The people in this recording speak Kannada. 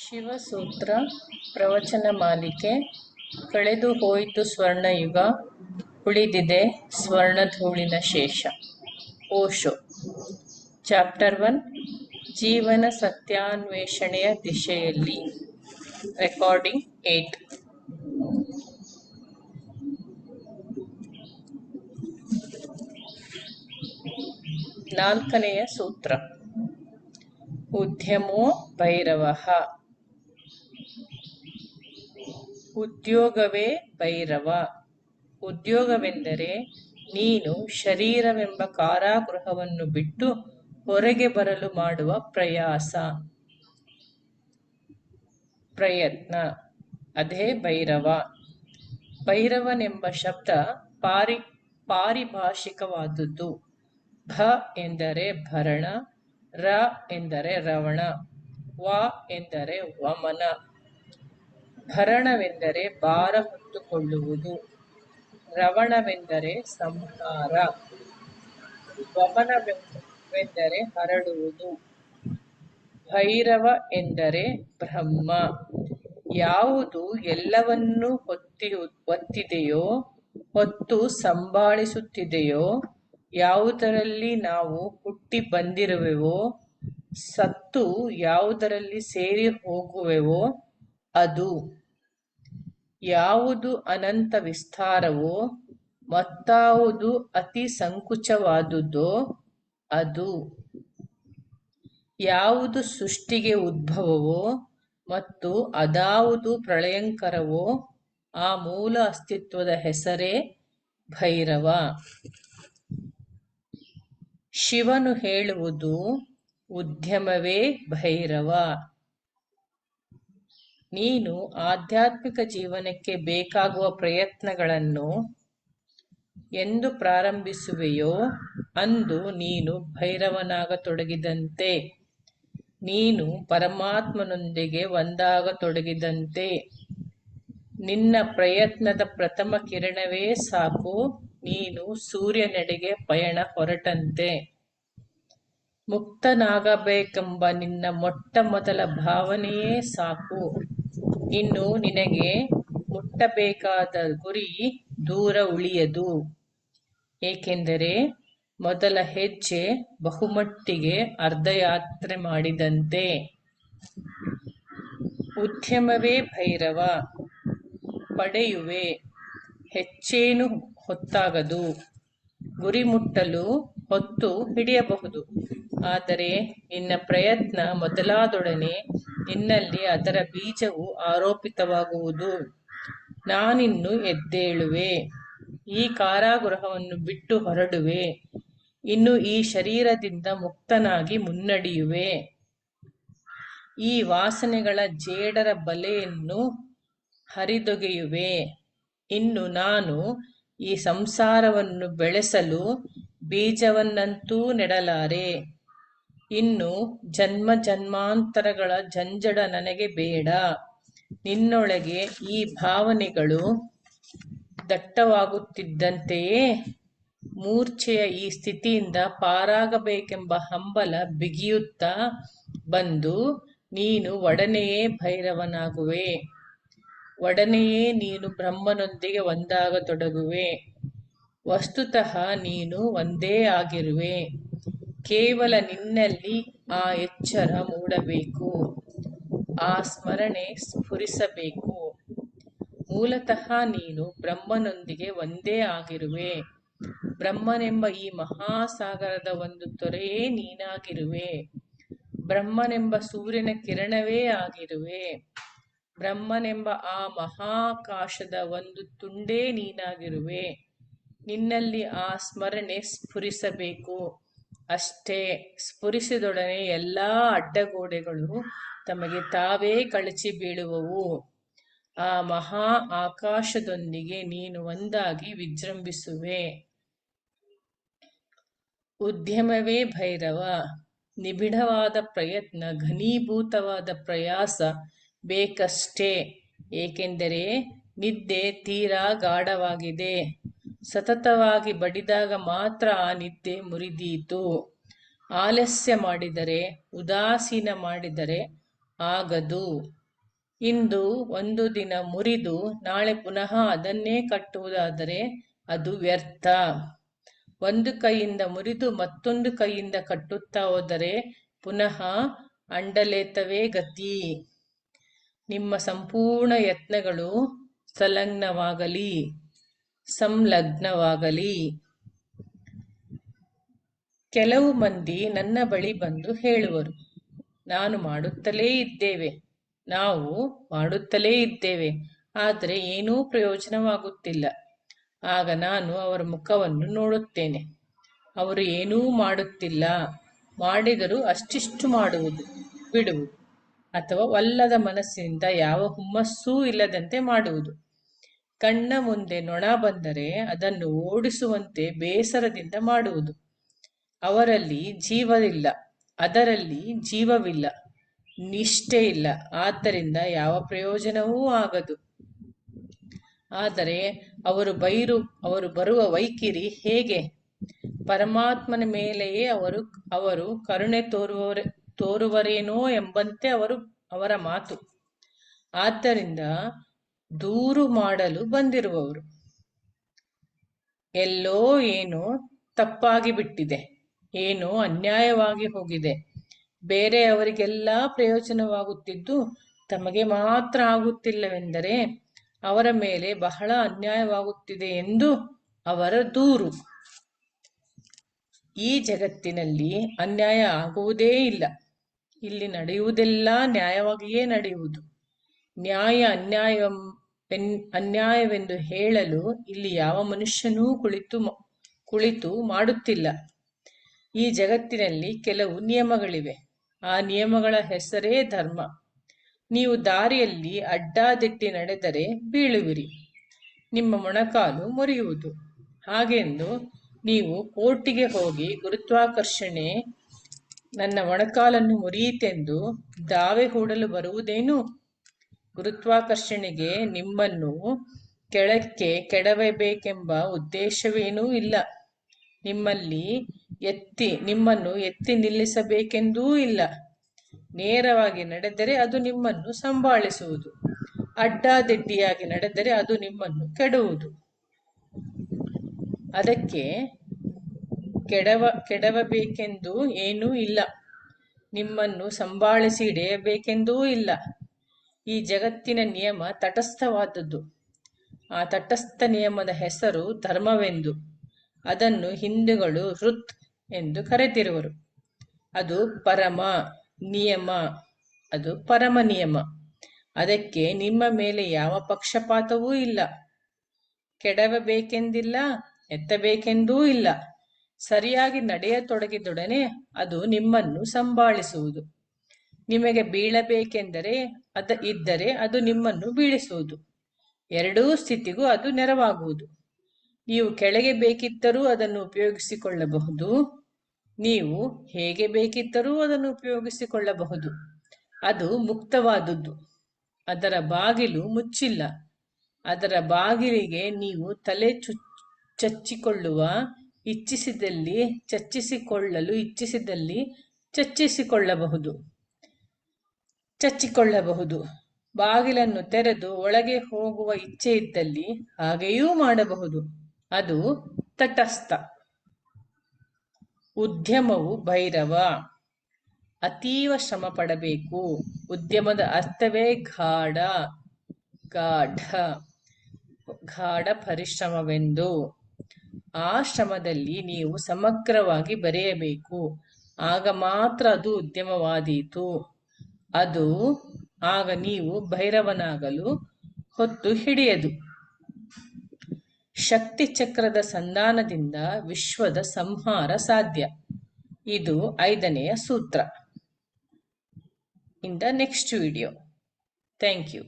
ಶಿವಸೂತ್ರ ಪ್ರವಚನ ಮಾಲಿಕೆ. ಕಳೆದು ಹೋಯಿತು ಸ್ವರ್ಣಯುಗ, ಉಳಿದಿದೆ ಸ್ವರ್ಣಧೂಳಿನ ಶೇಷ. ಓಶೋ. ಚಾಪ್ಟರ್ 1, ಜೀವನ ಸತ್ಯಾನ್ವೇಷಣೆಯ ದಿಶೆಯಲ್ಲಿ. ರೆಕಾರ್ಡಿಂಗ್ 8. ನಾಲ್ಕನೆಯ ಸೂತ್ರ. ಉದ್ಯಮೋ ಭೈರವಃ. ಉದ್ಯೋಗವೇ ಭೈರವ. ಉದ್ಯೋಗವೆಂದರೆ ನೀನು ಶರೀರವೆಂಬ ಕಾರಾಗೃಹವನ್ನು ಬಿಟ್ಟು ಹೊರಗೆ ಬರಲು ಮಾಡುವ ಪ್ರಯತ್ನ. ಅದೇ ಭೈರವ. ಭೈರವನೆಂಬ ಶಬ್ದ ಪಾರಿಭಾಷಿಕವಾದುದು. ಭ ಎಂದರೆ ಭರಣ, ರ ಎಂದರೆ ರವಣ, ವ ಎಂದರೆ ವಮನ. ಭರಣವೆಂದರೆ ಭಾರ ಹೊತ್ತುಕೊಳ್ಳುವುದು, ರವಣವೆಂದರೆ ಸಂಹಾರ, ವಮನವೆಂದರೆ ಹರಡುವುದು. ಭೈರವ ಎಂದರೆ ಬ್ರಹ್ಮ. ಯಾವುದು ಎಲ್ಲವನ್ನೂ ಹೊತ್ತಿದೆಯೋ, ಹೊತ್ತು ಸಂಭಾಳಿಸುತ್ತಿದೆಯೋ, ಯಾವುದರಲ್ಲಿ ನಾವು ಹುಟ್ಟಿ ಬಂದಿರುವೆವೋ, ಸತ್ತು ಯಾವುದರಲ್ಲಿ ಸೇರಿ ಹೋಗುವೆವೋ ಅದು. ಯಾವುದು ಅನಂತ ವಿಸ್ತಾರವೋ, ಮತ್ತಾವುದು ಅತಿ ಸಂಕುಚವಾದುದೋ ಅದು. ಯಾವುದು ಸೃಷ್ಟಿಗೆ ಉದ್ಭವವೋ ಮತ್ತು ಅದಾವುದು ಪ್ರಳಯಂಕರವೋ ಆ ಮೂಲ ಅಸ್ತಿತ್ವದ ಹೆಸರೇ ಭೈರವ. ಶಿವನು ಹೇಳುವುದು ಉದ್ಯಮವೇ ಭೈರವ. ನೀನು ಆಧ್ಯಾತ್ಮಿಕ ಜೀವನಕ್ಕೆ ಬೇಕಾಗುವ ಪ್ರಯತ್ನಗಳನ್ನು ಎಂದು ಪ್ರಾರಂಭಿಸುವೆಯೋ ಅಂದು ನೀನು ಭೈರವನಾಗತೊಡಗಿದಂತೆ, ನೀನು ಪರಮಾತ್ಮನೊಂದಿಗೆ ಒಂದಾಗತೊಡಗಿದಂತೆ. ನಿನ್ನ ಪ್ರಯತ್ನದ ಪ್ರಥಮ ಕಿರಣವೇ ಸಾಕು, ನೀನು ಸೂರ್ಯನೆಡೆಗೆ ಪಯಣ ಹೊರಟಂತೆ. ಮುಕ್ತನಾಗಬೇಕೆಂಬ ನಿನ್ನ ಮೊಟ್ಟ ಮೊದಲ ಭಾವನೆಯೇ ಸಾಕು, ಇನ್ನು ನಿನಗೆ ಮುಟ್ಟಬೇಕಾದ ಗುರಿ ದೂರ ಉಳಿಯದು. ಏಕೆಂದರೆ ಮೊದಲ ಹೆಜ್ಜೆ ಬಹುಮಟ್ಟಿಗೆ ಅರ್ಧಯಾತ್ರೆ ಮಾಡಿದಂತೆ. ಉದ್ಯಮವೇ ಭೈರವ. ಪಡೆಯುವೆ, ಹೆಚ್ಚೇನು ಹೊತ್ತಾಗದು. ಗುರಿ ಮುಟ್ಟಲು ಹೊತ್ತು ಹಿಡಿಯಬಹುದು. ಆದರೆ ನಿನ್ನ ಪ್ರಯತ್ನ ಮೊದಲಾದೊಡನೆ ನಿನ್ನಲ್ಲಿ ಅದರ ಬೀಜವು ಆರೋಪಿತವಾಗುವುದು. ನಾನಿನ್ನು ಎದ್ದೇಳುವೆ, ಈ ಕಾರಾಗೃಹವನ್ನು ಬಿಟ್ಟು ಹೊರಡುವೆ, ಇನ್ನು ಈ ಶರೀರದಿಂದ ಮುಕ್ತನಾಗಿ ಮುನ್ನಡೆಯುವೆ. ಈ ವಾಸನೆಗಳ ಜೇಡರ ಬಲೆಯನ್ನು ಹರಿದೊಗೆಯುವೆ. ಇನ್ನು ನಾನು ಈ ಸಂಸಾರವನ್ನು ಬೆಳೆಸಲು ಬೀಜವನ್ನಂತೂ ನೆಡಲಾರೆ. ಇನ್ನು ಜನ್ಮ ಜನ್ಮಾಂತರಗಳ ಜಂಜಡ ನನಗೆ ಬೇಡ. ನಿನ್ನೊಳಗೆ ಈ ಭಾವನೆಗಳು ದಟ್ಟವಾಗುತ್ತಿದ್ದಂತೆಯೇ ಮೂರ್ಛೆಯ ಈ ಸ್ಥಿತಿಯಿಂದ ಪಾರಾಗಬೇಕೆಂಬ ಹಂಬಲ ಬಿಗಿಯುತ್ತಾ ಬಂದು ನೀನು ಒಡನೆಯೇ ಭೈರವನಾಗುವೆ. ಒಡನೆಯೇ ನೀನು ಬ್ರಹ್ಮನೊಂದಿಗೆ ಒಂದಾಗತೊಡಗುವೆ. ವಸ್ತುತಃ ನೀನು ಒಂದೇ ಆಗಿರುವೆ. ಕೇವಲ ನಿನ್ನಲ್ಲಿ ಆ ಎಚ್ಚರ ಮೂಡಬೇಕು, ಆ ಸ್ಮರಣೆ ಸ್ಫುರಿಸಬೇಕು. ಮೂಲತಃ ನೀನು ಬ್ರಹ್ಮನೊಂದಿಗೆ ಒಂದೇ ಆಗಿರುವೆ. ಬ್ರಹ್ಮನೆಂಬ ಈ ಮಹಾಸಾಗರದ ಒಂದು ತೊರೆಯೇ ನೀನಾಗಿರುವೆ. ಬ್ರಹ್ಮನೆಂಬ ಸೂರ್ಯನ ಕಿರಣವೇ ಆಗಿರುವೆ. ಬ್ರಹ್ಮನೆಂಬ ಆ ಮಹಾಕಾಶದ ಒಂದು ತುಂಡೇ ನೀನಾಗಿರುವೆ. ನಿನ್ನಲ್ಲಿ ಆ ಸ್ಮರಣೆ ಸ್ಫುರಿಸಬೇಕು. ಅಷ್ಟೇ. ಸ್ಫುರಿಸಿದೊಡನೆ ಎಲ್ಲ ಅಡ್ಡಗೋಡೆಗಳು ತಮಗೆ ತಾವೇ ಕಳಚಿ ಬೀಳುವವು. ಆ ಮಹಾ ಆಕಾಶದೊಂದಿಗೆ ನೀನು ಒಂದಾಗಿ ವಿಜೃಂಭಿಸುವೆ. ಉದ್ಯಮವೇ ಭೈರವ. ನಿಬಿಡವಾದ ಪ್ರಯತ್ನ, ಘನೀಭೂತವಾದ ಪ್ರಯಾಸ ಬೇಕಷ್ಟೇ. ಏಕೆಂದರೆ ನಿದ್ದೆ ತೀರಾ ಗಾಢವಾಗಿದೆ. ಸತತವಾಗಿ ಬಡಿದಾಗ ಮಾತ್ರ ಆ ನಿದ್ದೆ ಮುರಿದೀತು. ಆಲಸ್ಯ ಮಾಡಿದರೆ, ಉದಾಸೀನ ಮಾಡಿದರೆ ಆಗದು. ಇಂದು ಒಂದು ದಿನ ಮುರಿದು ನಾಳೆ ಪುನಃ ಅದನ್ನೇ ಕಟ್ಟುವುದಾದರೆ ಅದು ವ್ಯರ್ಥ. ಒಂದು ಕೈಯಿಂದ ಮುರಿದು ಮತ್ತೊಂದು ಕೈಯಿಂದ ಕಟ್ಟುತ್ತಾ ಹೋದರೆ ಪುನಃ ಅಂಡಲೇತವೇ ಗತಿ. ನಿಮ್ಮ ಸಂಪೂರ್ಣ ಯತ್ನಗಳು ಸಂಲಗ್ನವಾಗಲಿ. ಕೆಲವು ಮಂದಿ ನನ್ನ ಬಳಿ ಬಂದು ಹೇಳುವರು, ನಾವು ಮಾಡುತ್ತಲೇ ಇದ್ದೇವೆ, ಆದರೆ ಏನೂ ಪ್ರಯೋಜನವಾಗುತ್ತಿಲ್ಲ. ಆಗ ನಾನು ಅವರ ಮುಖವನ್ನು ನೋಡುತ್ತೇನೆ. ಅವರು ಏನೂ ಮಾಡುತ್ತಿಲ್ಲ, ಮಾಡಿದರೂ ಅಷ್ಟಿಷ್ಟು ಮಾಡುವುದು ಬಿಡುವುದು, ಅಥವಾ ಒಲ್ಲದ ಮನಸ್ಸಿನಿಂದ ಯಾವ ಹುಮ್ಮಸ್ಸೂ ಇಲ್ಲದಂತೆ ಮಾಡುವುದು. ಕಣ್ಣ ಮುಂದೆ ನೊಣ ಬಂದರೆ ಅದನ್ನು ಓಡಿಸುವಂತೆ ಬೇಸರದಿಂದ ಮಾಡುವುದು. ಅದರಲ್ಲಿ ಜೀವವಿಲ್ಲ, ನಿಷ್ಠೆ ಇಲ್ಲ, ಆದ್ದರಿಂದ ಯಾವ ಪ್ರಯೋಜನವೂ ಆಗದು. ಆದರೆ ಅವರು ಬರುವ ವೈಖರಿ ಹೇಗೆ? ಪರಮಾತ್ಮನ ಮೇಲೆಯೇ ಅವರು ಕರುಣೆ ತೋರುವರೇನೋ ಎಂಬಂತೆ ಅವರ ಮಾತು. ಆದ್ದರಿಂದ ದೂರು ಮಾಡಲು ಬಂದಿರುವವರು. ಎಲ್ಲೋ ಏನೋ ತಪ್ಪಾಗಿ ಬಿಟ್ಟಿದೆ, ಏನೋ ಅನ್ಯಾಯವಾಗಿ ಹೋಗಿದೆ, ಬೇರೆಯವರಿಗೆಲ್ಲ ಪ್ರಯೋಜನವಾಗುತ್ತಿದ್ದು ತಮಗೆ ಮಾತ್ರ ಆಗುತ್ತಿಲ್ಲವೆಂದರೆ ಅವರ ಮೇಲೆ ಬಹಳ ಅನ್ಯಾಯವಾಗುತ್ತಿದೆ ಎಂದು ಅವರ ದೂರು. ಈ ಜಗತ್ತಿನಲ್ಲಿ ಅನ್ಯಾಯ ಆಗುವುದೇ ಇಲ್ಲ. ಇಲ್ಲಿ ನಡೆಯುವುದೆಲ್ಲ ನ್ಯಾಯವಾಗಿಯೇ ನಡೆಯುವುದು. ನ್ಯಾಯ ಅನ್ಯಾಯವೆಂದು ಹೇಳಲು ಇಲ್ಲಿ ಯಾವ ಮನುಷ್ಯನೂ ಕುಳಿತು ಮಾಡುತ್ತಿಲ್ಲ. ಈ ಜಗತ್ತಿನಲ್ಲಿ ಕೆಲವು ನಿಯಮಗಳಿವೆ. ಆ ನಿಯಮಗಳ ಹೆಸರೇ ಧರ್ಮ. ನೀವು ದಾರಿಯಲ್ಲಿ ಅಡ್ಡಾದಿಡ್ಡಿ ನಡೆದರೆ ಬೀಳುವಿರಿ, ನಿಮ್ಮ ಮೊಣಕಾಲು ಮುರಿಯುವುದು. ಹಾಗೆಂದು ನೀವು ಕೋರ್ಟಿಗೆ ಹೋಗಿ ಗುರುತ್ವಾಕರ್ಷಣೆ ನನ್ನ ಮೊಣಕಾಲನ್ನು ಮುರಿಯಿತೆಂದು ದಾವೆ ಹೂಡಲು ಬರುವುದೇನು? ಗುರುತ್ವಾಕರ್ಷಣೆಗೆ ನಿಮ್ಮನ್ನು ಕೆಳಕ್ಕೆ ಕೆಡವಬೇಕೆಂಬ ಉದ್ದೇಶವೇನೂ ಇಲ್ಲ. ನಿಮ್ಮನ್ನು ಎತ್ತಿ ನಿಲ್ಲಿಸಬೇಕೆಂದೂ ಇಲ್ಲ. ನೇರವಾಗಿ ನಡೆದರೆ ಅದು ನಿಮ್ಮನ್ನು ಸಂಭಾಳಿಸುವುದು, ಅಡ್ಡಾದಿಡ್ಡಿಯಾಗಿ ನಡೆದರೆ ಅದು ನಿಮ್ಮನ್ನು ಕೆಡುವುದು. ಅದಕ್ಕೆ ಕೆಡವಬೇಕೆಂದೂ ಏನೂ ಇಲ್ಲ, ನಿಮ್ಮನ್ನು ಸಂಭಾಳಿಸಿ ಹಿಡಿಯಬೇಕೆಂದೂ ಇಲ್ಲ. ಈ ಜಗತ್ತಿನ ನಿಯಮ ತಟಸ್ಥವಾದದ್ದು. ಆ ತಟಸ್ಥ ನಿಯಮದ ಹೆಸರು ಧರ್ಮವೆಂದು ಅದನ್ನು ಹಿಂದೂಗಳು ಋತ್ ಎಂದು ಕರೆದಿರುವರು. ಅದು ಪರಮ ನಿಯಮ. ಅದಕ್ಕೆ ನಿಮ್ಮ ಮೇಲೆ ಯಾವ ಪಕ್ಷಪಾತವೂ ಇಲ್ಲ. ಕೆಡವಬೇಕೆಂದಿಲ್ಲ, ಎತ್ತಬೇಕೆಂದೂ ಇಲ್ಲ. ಸರಿಯಾಗಿ ನಡೆಯತೊಡಗಿದೊಡನೆ ಅದು ನಿಮ್ಮನ್ನು ಸಂಭಾಳಿಸುವುದು. ನಿಮಗೆ ಬೀಳಬೇಕೆಂದರೆ ಇದ್ದರೆ ಅದು ನಿಮ್ಮನ್ನು ಬೀಳಿಸುವುದು. ಎರಡೂ ಸ್ಥಿತಿಗೂ ಅದು ನೆರವಾಗುವುದು. ನೀವು ಕೆಳಗೆ ಬೇಕಿದ್ದರೂ ಅದನ್ನು ಉಪಯೋಗಿಸಿಕೊಳ್ಳಬಹುದು, ನೀವು ಹೇಗೆ ಬೇಕಿದ್ದರೂ ಅದನ್ನು ಉಪಯೋಗಿಸಿಕೊಳ್ಳಬಹುದು. ಅದು ಮುಕ್ತವಾದುದು. ಅದರ ಬಾಗಿಲು ಮುಚ್ಚಿಲ್ಲ. ಅದರ ಬಾಗಿಲಿಗೆ ನೀವು ತಲೆ ಚಚ್ಚಿಕೊಳ್ಳಲು ಇಚ್ಛಿಸಿದಲ್ಲಿ ಚಚ್ಚಿಕೊಳ್ಳಬಹುದು. ಬಾಗಿಲನ್ನು ತೆರೆದು ಒಳಗೆ ಹೋಗುವ ಇಚ್ಛೆ ಇದ್ದಲ್ಲಿ ಹಾಗೆಯೂ ಮಾಡಬಹುದು. ಅದು ತಟಸ್ಥ. ಉದ್ಯಮವು ಭೈರವ. ಅತೀವ ಶ್ರಮ ಪಡಬೇಕು. ಉದ್ಯಮದ ಅರ್ಥವೇ ಗಾಢ ಪರಿಶ್ರಮವೆಂದು. ಆ ಶ್ರಮದಲ್ಲಿ ನೀವು ಸಮಗ್ರವಾಗಿ ಬರೆಯಬೇಕು. ಆಗ ಮಾತ್ರ ಅದು ಉದ್ಯಮವಾದೀತು. ಆಗ ನೀವು ಭೈರವನಾಗಲು ಹೊತ್ತು ಹಿಡಿಯದು. ಶಕ್ತಿ ಚಕ್ರದ ಸಂಧಾನದಿಂದ ವಿಶ್ವದ ಸಂಹಾರ ಸಾಧ್ಯ. ಇದು 5ನೆಯ ಸೂತ್ರ. In the next video. Thank you.